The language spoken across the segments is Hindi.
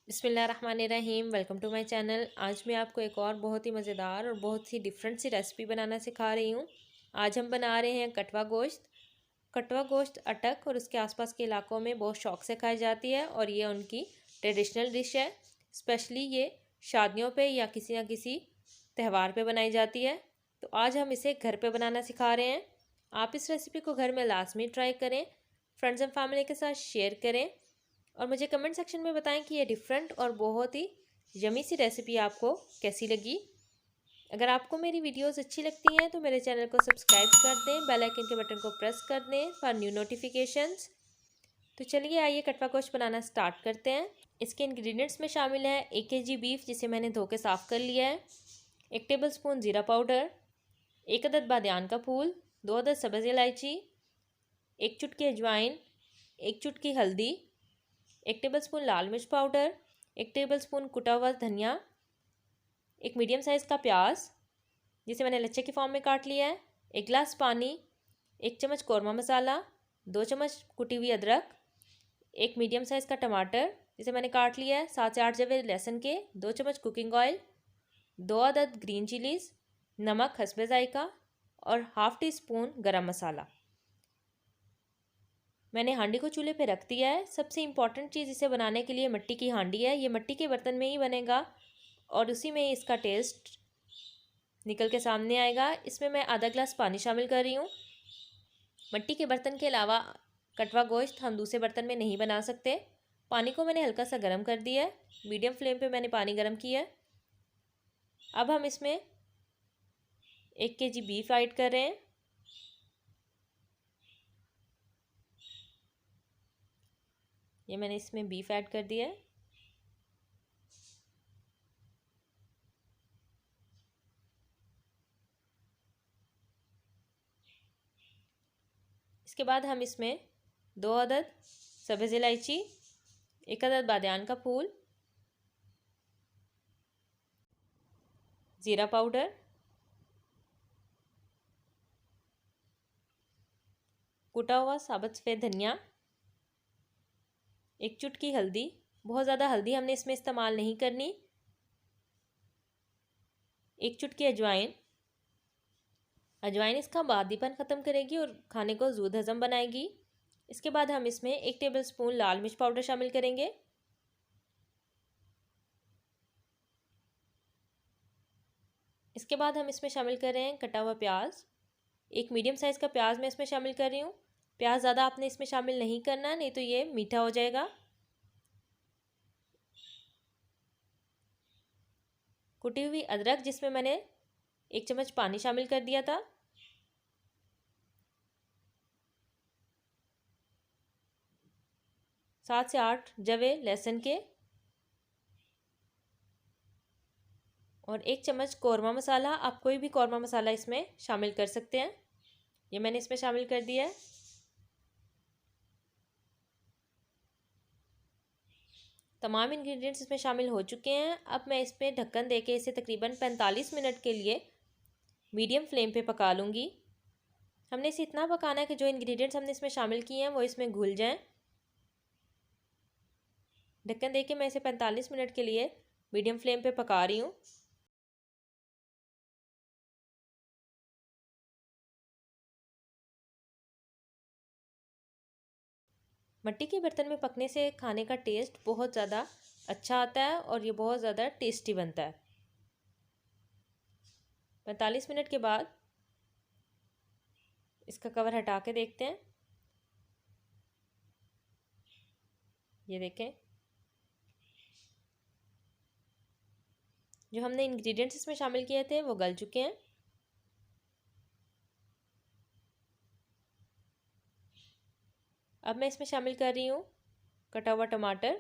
बिस्मिल्लाहिर्रहमानिर्रहीम। Welcome to my channel. आज मैं आपको एक और बहुत ही मज़ेदार और बहुत ही डिफरेंट सी रेसिपी बनाना सिखा रही हूँ। आज हम बना रहे हैं कटवा गोश्त। कटवा गोश्त अटक और उसके आसपास के इलाकों में बहुत शौक से खाई जाती है और ये उनकी ट्रेडिशनल डिश है। स्पेशली ये शादियों पे या किसी न किसी त्यौहार पे बनाई जाती है। तो आज हम इसे घर पे बनाना सिखा रहे हैं। आप इस रेसिपी को घर में लाजमी ट्राई करें, फ्रेंड्स एंड फैमिली के साथ शेयर करें और मुझे कमेंट सेक्शन में बताएं कि ये डिफरेंट और बहुत ही यमी सी रेसिपी आपको कैसी लगी। अगर आपको मेरी वीडियोस अच्छी लगती हैं तो मेरे चैनल को सब्सक्राइब कर दें, बेल आइकन के बटन को प्रेस कर दें फॉर न्यू नोटिफिकेशंस। तो चलिए आइए कटवा गोश्त बनाना स्टार्ट करते हैं। इसके इंग्रेडिएंट्स में शामिल है 1 केजी बीफ जिसे मैंने धो के साफ़ कर लिया है, 1 टेबलस्पून ज़ीरा पाउडर, 1 अदद बादियान का फूल, 2 अदद सब्ज़ इलायची, 1 चुटकी अजवाइन, 1 चुटकी हल्दी, 1 टेबलस्पून लाल मिर्च पाउडर, 1 टेबलस्पून कुटा हुआ धनिया, 1 मीडियम साइज़ का प्याज जिसे मैंने लच्छे की फॉर्म में काट लिया है, 1 गिलास पानी, 1 चम्मच कौरमा मसाला, 2 चम्मच कुटी हुई अदरक, 1 मीडियम साइज़ का टमाटर जिसे मैंने काट लिया है, 7 से 8 जवे लहसुन के, 2 चम्मच कुकिंग ऑयल, 2 अदद ग्रीन चिलीज़, नमक हस्बे जायका और हाफ़ टी स्पून गरम मसाला। मैंने हांडी को चूल्हे पे रख दिया है। सबसे इम्पॉर्टेंट चीज़ इसे बनाने के लिए मिट्टी की हांडी है। ये मिट्टी के बर्तन में ही बनेगा और उसी में ही इसका टेस्ट निकल के सामने आएगा। इसमें मैं आधा गिलास पानी शामिल कर रही हूँ। मिट्टी के बर्तन के अलावा कटवा गोश्त हम दूसरे बर्तन में नहीं बना सकते। पानी को मैंने हल्का सा गर्म कर दिया है। मीडियम फ्लेम पे मैंने पानी गर्म किया है। अब हम इसमें 1 केजी बीफ ऐड कर रहे हैं। ये मैंने इसमें बीफ ऐड कर दिया है। इसके बाद हम इसमें 2 अदद सब्ज़ इलायची, 1 अदद बादियान का फूल, ज़ीरा पाउडर, कुटा हुआ साबुत सफ़ेद धनिया, 1 चुटकी हल्दी, बहुत ज़्यादा हल्दी हमने इसमें इस्तेमाल नहीं करनी, 1 चुटकी अजवाइन। अजवाइन इसका बादीपन ख़त्म करेगी और खाने को ज़ूद हज़म बनाएगी। इसके बाद हम इसमें 1 टेबलस्पून लाल मिर्च पाउडर शामिल करेंगे। इसके बाद हम इसमें शामिल कर रहे हैं कटा हुआ प्याज। 1 मीडियम साइज़ का प्याज मैं इसमें शामिल कर रही हूँ। प्याज ज़्यादा आपने इसमें शामिल नहीं करना, नहीं तो ये मीठा हो जाएगा। कुटी हुई अदरक जिसमें मैंने 1 चम्मच पानी शामिल कर दिया था। सात से 8 जवे लहसुन के और 1 चम्मच कौरमा मसाला। आप कोई भी कौरमा मसाला इसमें शामिल कर सकते हैं। ये मैंने इसमें शामिल कर दिया है। तमाम इंग्रेडिएंट्स इसमें शामिल हो चुके हैं। अब मैं इस पर ढक्कन देके इसे तकरीबन 45 मिनट के लिए मीडियम फ्लेम पे पका लूँगी। हमने इसे इतना पकाना है कि जो इंग्रेडिएंट्स हमने इसमें शामिल किए हैं वो इसमें घुल जाएं। ढक्कन देके मैं इसे 45 मिनट के लिए मीडियम फ्लेम पे पका रही हूँ। मिट्टी के बर्तन में पकने से खाने का टेस्ट बहुत ज़्यादा अच्छा आता है और ये बहुत ज़्यादा टेस्टी बनता है। 45 मिनट के बाद इसका कवर हटा के देखते हैं। ये देखें, जो हमने इंग्रेडिएंट्स इसमें शामिल किए थे वो गल चुके हैं। अब मैं इसमें शामिल कर रही हूँ कटा हुआ टमाटर,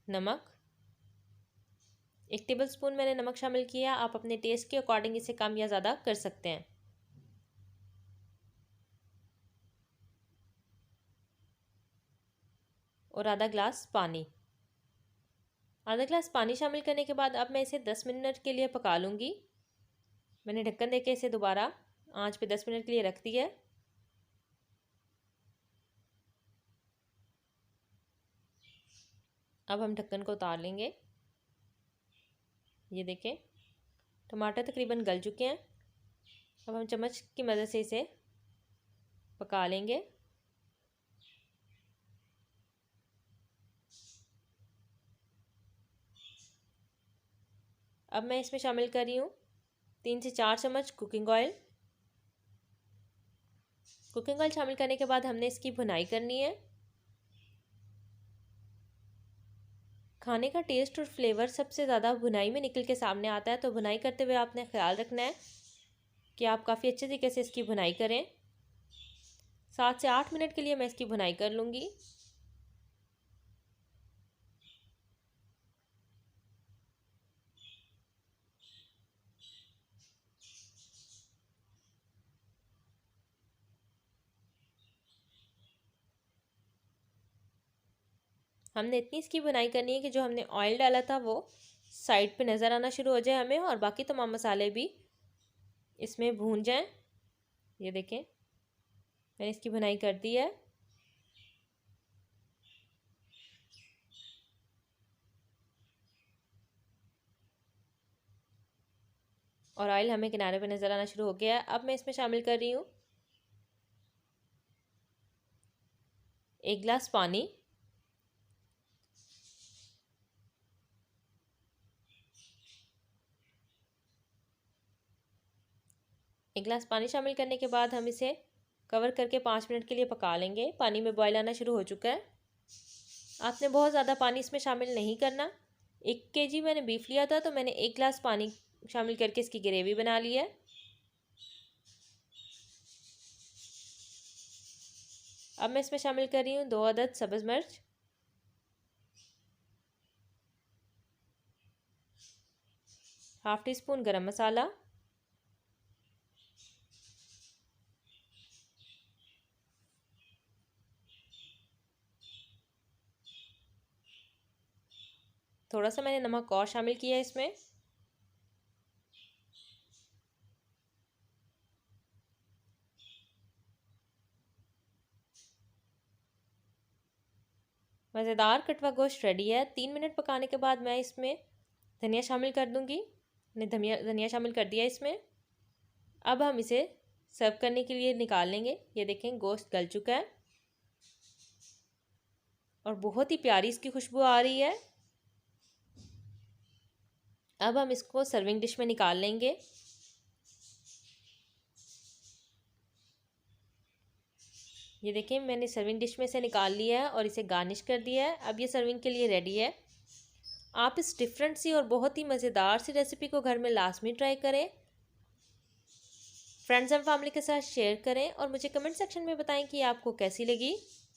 नमक, 1 टेबलस्पून मैंने नमक शामिल किया। आप अपने टेस्ट के अकॉर्डिंग इसे कम या ज़्यादा कर सकते हैं। और आधा ग्लास पानी। आधा ग्लास पानी शामिल करने के बाद अब मैं इसे 10 मिनट के लिए पका लूँगी। मैंने ढक्कन देके इसे दोबारा आंच पे 10 मिनट के लिए रख दिया। अब हम ढक्कन को उतार लेंगे। ये देखें टमाटर तकरीबन गल चुके हैं। अब हम चम्मच की मदद से इसे पका लेंगे। अब मैं इसमें शामिल कर रही हूँ 3 से 4 चम्मच कुकिंग ऑयल। कुकिंग ऑयल शामिल करने के बाद हमने इसकी भुनाई करनी है। खाने का टेस्ट और फ्लेवर सबसे ज़्यादा भुनाई में निकल के सामने आता है, तो भुनाई करते हुए आपने ख्याल रखना है कि आप काफ़ी अच्छे तरीके से इसकी भुनाई करें। 7 से 8 मिनट के लिए मैं इसकी भुनाई कर लूँगी। हमने इतनी इसकी भुनाई करनी है कि जो हमने ऑयल डाला था वो साइड पे नज़र आना शुरू हो जाए हमें, और बाकी तमाम मसाले भी इसमें भून जाएं। ये देखें मैंने इसकी भुनाई कर दी है। और ऑयल हमें किनारे पे नज़र आना शुरू हो गया है। अब मैं इसमें शामिल कर रही हूँ 1 गिलास पानी। एक गिलास पानी शामिल करने के बाद हम इसे कवर करके 5 मिनट के लिए पका लेंगे। पानी में बॉयल आना शुरू हो चुका है। आपने बहुत ज़्यादा पानी इसमें शामिल नहीं करना। 1 kg मैंने बीफ लिया था, तो मैंने 1 गिलास पानी शामिल करके इसकी ग्रेवी बना ली है। अब मैं इसमें शामिल कर रही हूँ 2 अदद सब्ज़ मिर्च, ½ टीस्पून गरम मसाला, थोड़ा सा मैंने नमक और शामिल किया है इसमें। मज़ेदार कटवा गोश्त रेडी है। 3 मिनट पकाने के बाद मैं इसमें धनिया शामिल कर दूंगी। मैंने धनिया शामिल कर दिया इसमें। अब हम इसे सर्व करने के लिए निकाल लेंगे। ये देखें गोश्त गल चुका है और बहुत ही प्यारी इसकी खुशबू आ रही है। अब हम इसको सर्विंग डिश में निकाल लेंगे। ये देखें मैंने सर्विंग डिश में से निकाल लिया है और इसे गार्निश कर दिया है। अब ये सर्विंग के लिए रेडी है। आप इस डिफरेंट सी और बहुत ही मज़ेदार सी रेसिपी को घर में लाजमी ट्राई करें। फ्रेंड्स एंड फैमिली के साथ शेयर करें और मुझे कमेंट सेक्शन में बताएं कि आपको कैसी लगी।